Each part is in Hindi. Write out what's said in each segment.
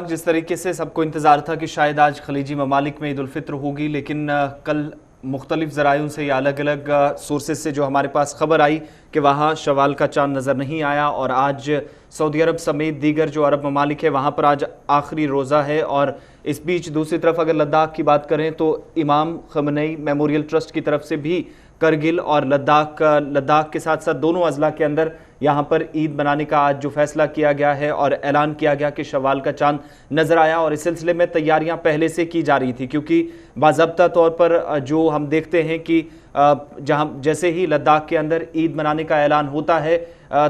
इशफाक, जिस तरीके से सबको इंतज़ार था कि शायद आज खलीजी ममालिक में ईद उल फित्र होगी, लेकिन कल मुख्तलिफ ज़रायों से या अलग अलग सोर्सेज से जो हमारे पास खबर आई कि वहाँ शवाल का चांद नज़र नहीं आया और आज सऊदी अरब समेत दीगर जो अरब ममालिक है वहाँ पर आज आखिरी रोज़ा है। और इस बीच दूसरी तरफ अगर लद्दाख की बात करें तो इमाम खमनई मेमोरियल ट्रस्ट की तरफ से भी करगिल और लद्दाख के साथ साथ दोनों अजला के अंदर यहाँ पर ईद मनाने का आज जो फैसला किया गया है और ऐलान किया गया कि शवाल का चांद नज़र आया। और इस सिलसिले में तैयारियां पहले से की जा रही थी, क्योंकि बाज़ाब्ता तौर पर जो हम देखते हैं कि जहाँ जैसे ही लद्दाख के अंदर ईद मनाने का ऐलान होता है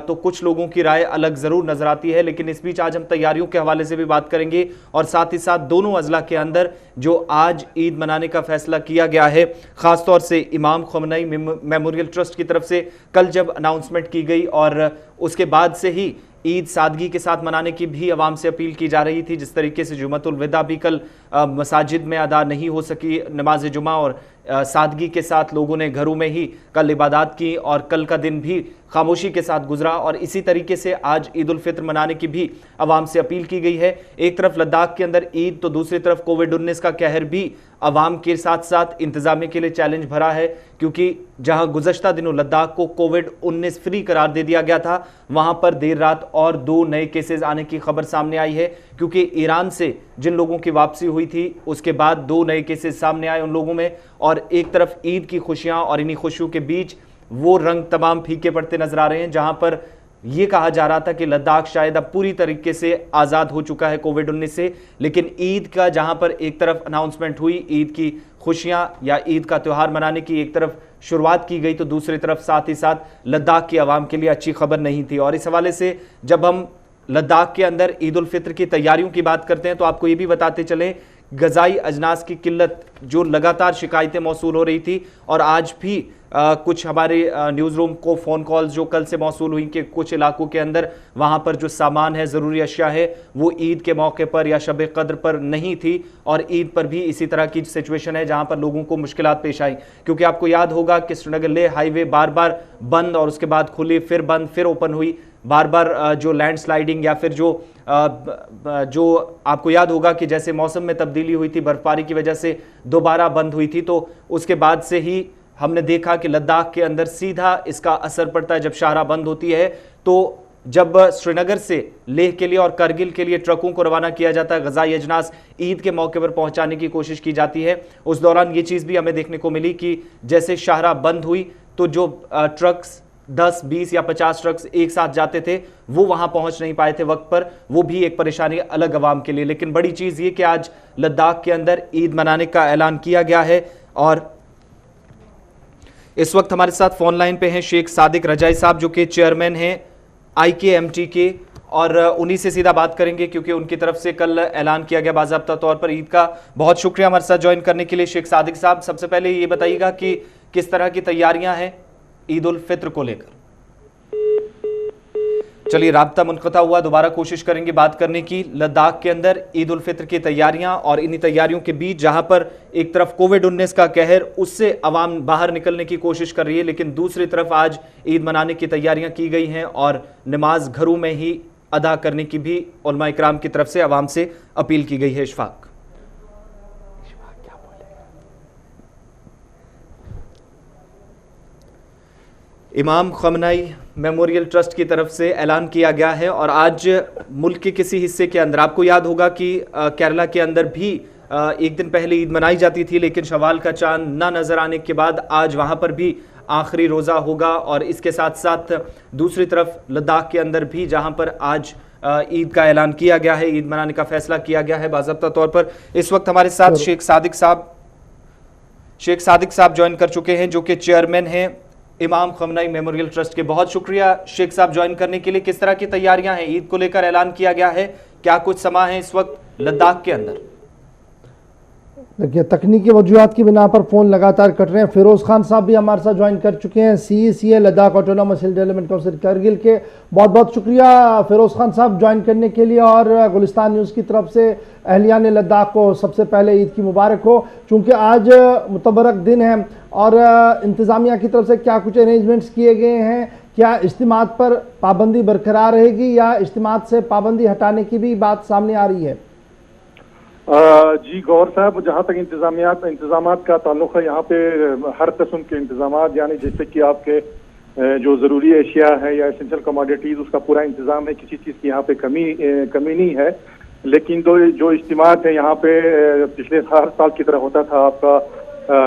तो कुछ लोगों की राय अलग ज़रूर नज़र आती है। लेकिन इस बीच आज हम तैयारियों के हवाले से भी बात करेंगे और साथ ही साथ दोनों अजला के अंदर जो आज ईद मनाने का फैसला किया गया है, ख़ासतौर से इमाम खमनई मेमोरियल ट्रस्ट की तरफ से कल जब अनाउंसमेंट की गई और उसके बाद से ही ईद सादगी के साथ मनाने की भी आवाम से अपील की जा रही थी। जिस तरीके से जुमतुल विदा भी कल मसाजिद में अदा नहीं हो सकी नमाज जुमा और सादगी के साथ लोगों ने घरों में ही कल इबादत की और कल का दिन भी खामोशी के साथ गुजरा। और इसी तरीके से आज ईद उल फित्र मनाने की भी आवाम से अपील की गई है। एक तरफ लद्दाख के अंदर ईद तो दूसरी तरफ कोविड-19 का कहर भी आवाम के साथ साथ इंतजामिया के लिए चैलेंज भरा है, क्योंकि जहां गुज़श्ता दिनों लद्दाख को कोविड-19 फ्री करार दे दिया गया था, वहां पर देर रात और 2 नए केसेस आने की खबर सामने आई है। क्योंकि ईरान से जिन लोगों की वापसी हुई थी उसके बाद 2 नए केसेस सामने आए उन लोगों में। और एक तरफ ईद की खुशियां और इन्हीं खुशियों के बीच वो रंग तमाम फीके पड़ते नजर आ रहे हैं, जहां पर यह कहा जा रहा था कि लद्दाख शायद अब पूरी तरीके से आज़ाद हो चुका है कोविड-19 से। लेकिन ईद का जहां पर एक तरफ अनाउंसमेंट हुई, ईद की खुशियां या ईद का त्यौहार मनाने की एक तरफ शुरुआत की गई, तो दूसरी तरफ साथ ही साथ लद्दाख की आवाम के लिए अच्छी खबर नहीं थी। और इस हवाले से जब हम लद्दाख के अंदर ईद उल फित्र की तैयारियों की बात करते हैं तो आपको ये भी बताते चलें, गज़ाई अजनास की किल्लत जो लगातार शिकायतें मौसूल हो रही थी और आज भी कुछ हमारे न्यूज़ रूम को फ़ोन कॉल्स जो कल से मौसूल हुई कि कुछ इलाकों के अंदर वहाँ पर जो सामान है, ज़रूरी अशिया है, वो ईद के मौके पर या शब कद्र पर नहीं थी। और ईद पर भी इसी तरह की सिचुएशन है जहाँ पर लोगों को मुश्किलात पेश आई, क्योंकि आपको याद होगा कि श्रीनगर लेह हाईवे बार बार बंद और उसके बाद खुली, फिर बंद, फिर ओपन हुई, बार बार जो लैंडस्लाइडिंग या फिर जो आपको याद होगा कि जैसे मौसम में तब्दीली हुई थी, बर्फबारी की वजह से दोबारा बंद हुई थी। तो उसके बाद से ही हमने देखा कि लद्दाख के अंदर सीधा इसका असर पड़ता है। जब शाहराह बंद होती है तो जब श्रीनगर से लेह के लिए और करगिल के लिए ट्रकों को रवाना किया जाता है, गज़ाई अजनास ईद के मौके पर पहुंचाने की कोशिश की जाती है, उस दौरान ये चीज़ भी हमें देखने को मिली कि जैसे शाहराह बंद हुई तो जो ट्रक्स 10, 20 या 50 ट्रक्स एक साथ जाते थे वो वहां पहुंच नहीं पाए थे वक्त पर, वो भी एक परेशानी अलग आवाम के लिए। लेकिन बड़ी चीज़ ये कि आज लद्दाख के अंदर ईद मनाने का ऐलान किया गया है। और इस वक्त हमारे साथ फोन लाइन पे हैं शेख सादिक रजाई साहब, जो कि चेयरमैन हैं IKMT के, और उन्हीं से सीधा बात करेंगे क्योंकि उनकी तरफ से कल ऐलान किया गया बाज़ाब्ता तौर पर ईद का। बहुत शुक्रिया हमारे साथ ज्वाइन करने के लिए शेख सादिक साहब। सबसे पहले ये बताइएगा कि किस तरह की तैयारियां हैं ईद उल फित्र को लेकर। चलिए, राब्ता मुनक़ता हुआ, दोबारा कोशिश करेंगे बात करने की। लद्दाख के अंदर ईद उल फित्र की तैयारियां और इन्हीं तैयारियों के बीच जहां पर एक तरफ कोविड-19 का कहर, उससे अवाम बाहर निकलने की कोशिश कर रही है, लेकिन दूसरी तरफ आज ईद मनाने की तैयारियां की गई हैं और नमाज घरों में ही अदा करने की भी उलमा इकराम की तरफ से अवाम से अपील की गई है। इशफाक, इमाम खमनई मेमोरियल ट्रस्ट की तरफ से ऐलान किया गया है और आज मुल्क के किसी हिस्से के अंदर, आपको याद होगा कि केरला के अंदर भी एक दिन पहले ईद मनाई जाती थी, लेकिन शवाल का चांद ना नज़र आने के बाद आज वहाँ पर भी आखिरी रोज़ा होगा। और इसके साथ साथ दूसरी तरफ लद्दाख के अंदर भी जहाँ पर आज ईद का ऐलान किया गया है, ईद मनाने का फैसला किया गया है बाज़ाब्ता तौर पर। इस वक्त हमारे साथ शेख सादिक साहब ज्वाइन कर चुके हैं, जो कि चेयरमैन हैं इमाम खमनई मेमोरियल ट्रस्ट के। बहुत शुक्रिया शेख साहब ज्वाइन करने के लिए। किस तरह की तैयारियां हैं, ईद को लेकर ऐलान किया गया है, क्या कुछ समा है इस वक्त लद्दाख के अंदर? देखिए, तकनीकी वजूहात की बिना पर फ़ोन लगातार कट रहे हैं। फिरोज़ खान साहब भी हमारे साथ ज्वाइन कर चुके हैं, CECA लद्दाख ऑटोनोमस हिल डेवलपमेंट काउंसिल करगिल के। बहुत बहुत शुक्रिया फिरोज़ खान साहब ज्वाइन करने के लिए। और गुलिस्तान न्यूज़ की तरफ से अहलियान लद्दाख को सबसे पहले ईद की मुबारक हो, चूँकि आज मुतबरक दिन है। और इंतज़ामिया की तरफ से क्या कुछ अरेंजमेंट्स किए गए हैं, क्या इज्तिमात पर पाबंदी बरकरार रहेगी या इज्तिमात से पाबंदी हटाने की भी बात सामने आ रही है? जी गौर साहब, जहाँ तक इंतजामात का ताल्लुक है, यहाँ पे हर किस्म के इंतजामात, यानी जैसे कि आपके जो ज़रूरी एशिया है या एसेंशियल कमोडिटीज़, उसका पूरा इंतजाम है, किसी चीज़ की यहाँ पे कमी नहीं है। लेकिन जो इज्तिमात है यहाँ पे पिछले हर साल की तरह होता था आपका,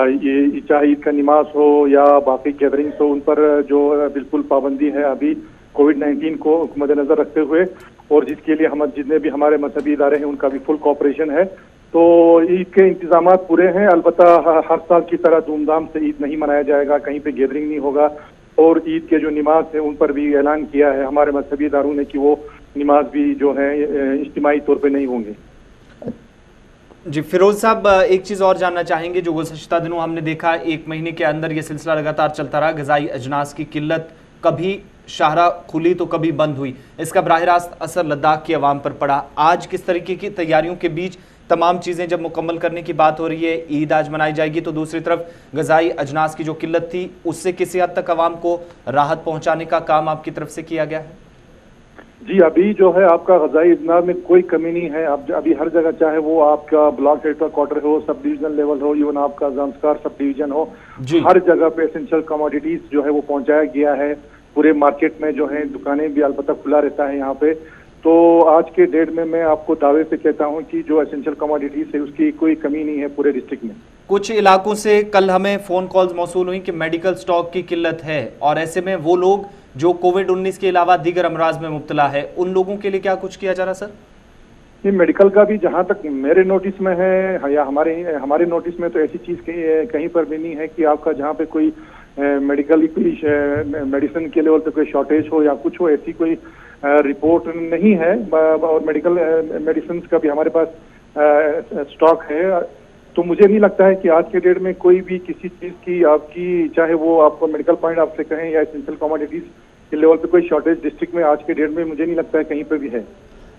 ये चाहे ईद का नमाज हो या बाकी गैदरिंग्स हो, उन पर जो बिल्कुल पाबंदी है अभी कोविड-19 को मद्देनजर रखते हुए, और जिसके लिए हम जितने भी हमारे मजहबी इदारे हैं उनका भी फुल कोऑपरेशन है। तो ईद के इंतजामात पूरे हैं। अलबत्ता हर साल की तरह धूमधाम से ईद नहीं मनाया जाएगा, कहीं पे गैदरिंग नहीं होगा, और ईद के जो नमाज है उन पर भी ऐलान किया है हमारे मजहबी इदारों ने कि वो नमाज भी जो है इज्तिमाई तौर पे नहीं होंगे। जी फिरोज साहब, एक चीज़ और जानना चाहेंगे। जो गुज़श्ता दिनों हमने देखा, एक महीने के अंदर ये सिलसिला लगातार चलता रहा, ग़िज़ाई अजनास की किल्लत, कभी शाहरा खुली तो कभी बंद हुई, इसका बराह रास्त असर लद्दाख की आवाम पर पड़ा। आज किस तरीके की तैयारियों के बीच तमाम चीज़ें जब मुकम्मल करने की बात हो रही है, ईद आज मनाई जाएगी, तो दूसरी तरफ ग़िज़ाई अजनास की जो किल्लत थी उससे किसी हद तक आवाम को राहत पहुँचाने का काम आपकी तरफ से किया गया है? जी, अभी जो है आपका ग़िज़ाई अजनास में कोई कमी नहीं है। अब अभी हर जगह, चाहे वो आपका ब्लॉक हेडक्वार्टर हो, सब डिविजनल लेवल हो, इवन आपका ज़ांस्कार सब डिवीजन हो, हर जगह पे एसेंशियल कमोडिटीज जो है वो पहुंचाया गया है। पूरे मार्केट में जो है दुकानें भी अलबत्ता खुला रहता है यहाँ पे। तो आज के डेट में मैं आपको दावे से कहता हूँ कि जो एसेंशियल कमोडिटीज है उसकी कोई कमी नहीं है पूरे डिस्ट्रिक्ट में। कुछ इलाकों से कल हमें फ़ोन कॉल्स मौसूल हुई कि मेडिकल स्टॉक की किल्लत है, और ऐसे में वो लोग जो कोविड-19 के अलावा दीगर अमराज में मुब्तला है, उन लोगों के लिए क्या कुछ किया जा रहा सर? ये मेडिकल का भी जहाँ तक मेरे नोटिस में है या हमारे नोटिस में, तो ऐसी चीज़ कहीं पर भी नहीं है कि आपका जहाँ पे कोई मेडिकल कोई मेडिसिन के लेवल पे कोई शॉर्टेज हो या कुछ हो, ऐसी कोई रिपोर्ट नहीं है। और मेडिकल मेडिसिन का भी हमारे पास स्टॉक है। तो मुझे नहीं लगता है कि आज के डेट में कोई भी किसी चीज़ की आपकी, चाहे वो आपको मेडिकल पॉइंट आपसे कहें या एसेंशियल कमोडिटीज के लेवल पे कोई शॉर्टेज डिस्ट्रिक्ट में आज के डेट में मुझे नहीं लगता है कहीं पे भी है।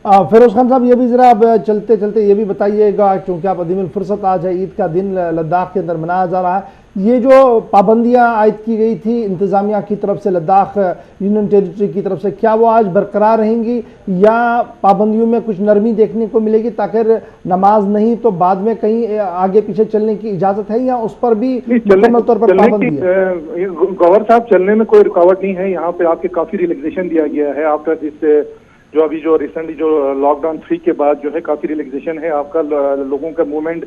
फिरोज खान साहब, ये भी ज़रा अब चलते चलते ये भी बताइएगा, क्योंकि आप अदीमुल फुर्सत आज है, ईद का दिन लद्दाख के अंदर मनाया जा रहा है, ये जो पाबंदियां आयद की गई थी इंतज़ामिया की तरफ से लद्दाख यूनियन टेरिटरी की तरफ से, क्या वो आज बरकरार रहेंगी या पाबंदियों में कुछ नरमी देखने को मिलेगी, ताकि नमाज नहीं तो बाद में कहीं आगे पीछे चलने की इजाज़त है, या उस पर भी मुकम्मल तौर पर पाबंदी है? गवर्नर साहब, चलने में कोई रुकावट नहीं है। यहाँ पे आपके काफ़ी रिलैक्सेशन दिया गया है आफ्टर दिस, जो अभी जो रिसेंटली जो लॉकडाउन 3 के बाद जो है काफी रिलैक्सेशन है। आपका लोगों का मूवमेंट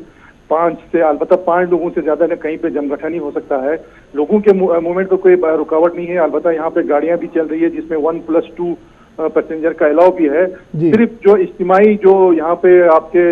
5 से, अलबत्ता 5 लोगों से ज्यादा कहीं पे जमघटा नहीं हो सकता है। लोगों के मूवमेंट पर कोई रुकावट नहीं है। अलबत्ता यहाँ पे गाड़ियां भी चल रही है जिसमें 1+2 पैसेंजर का अलाउ भी है। सिर्फ जो इज्तिमाई जो यहाँ पे आपके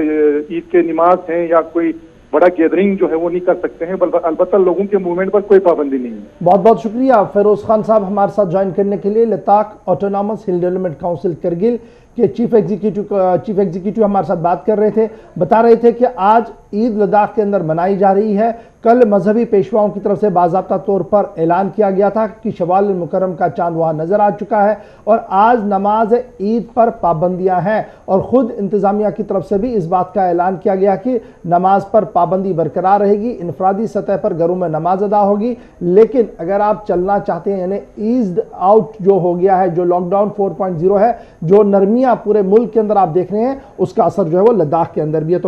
ईद के नमाज हैं या कोई बड़ा गैदरिंग जो है वो नहीं कर सकते हैं, अलबत्ता लोगों के मूवमेंट पर कोई पाबंदी नहीं है। बहुत बहुत शुक्रिया फिरोज खान साहब हमारे साथ ज्वाइन करने के लिए। लद्दाख ऑटोनॉमस हिल डेवलपमेंट काउंसिल करगिल के चीफ एग्जीक्यूटिव हमारे साथ बात कर रहे थे, बता रहे थे कि आज ईद लद्दाख के अंदर मनाई जा रही है। कल मजहबी पेशवाओं की तरफ से बाज़ाब्ता तौर पर ऐलान किया गया था कि शवाल मुकर्रम का चांद वहाँ नज़र आ चुका है, और आज नमाज ईद पर पाबंदियां हैं, और ख़ुद इंतज़ामिया की तरफ से भी इस बात का ऐलान किया गया कि नमाज पर पाबंदी बरकरार रहेगी, इनफरादी सतह पर घरों में नमाज अदा होगी, लेकिन अगर आप चलना चाहते हैं, यानी ईज़्ड आउट जो हो गया है, जो लॉकडाउन 4.0 है, जो नरमियाँ पूरे मुल्क के अंदर आप देख रहे हैं, उसका असर जो है वो लद्दाख के अंदर भी है। तो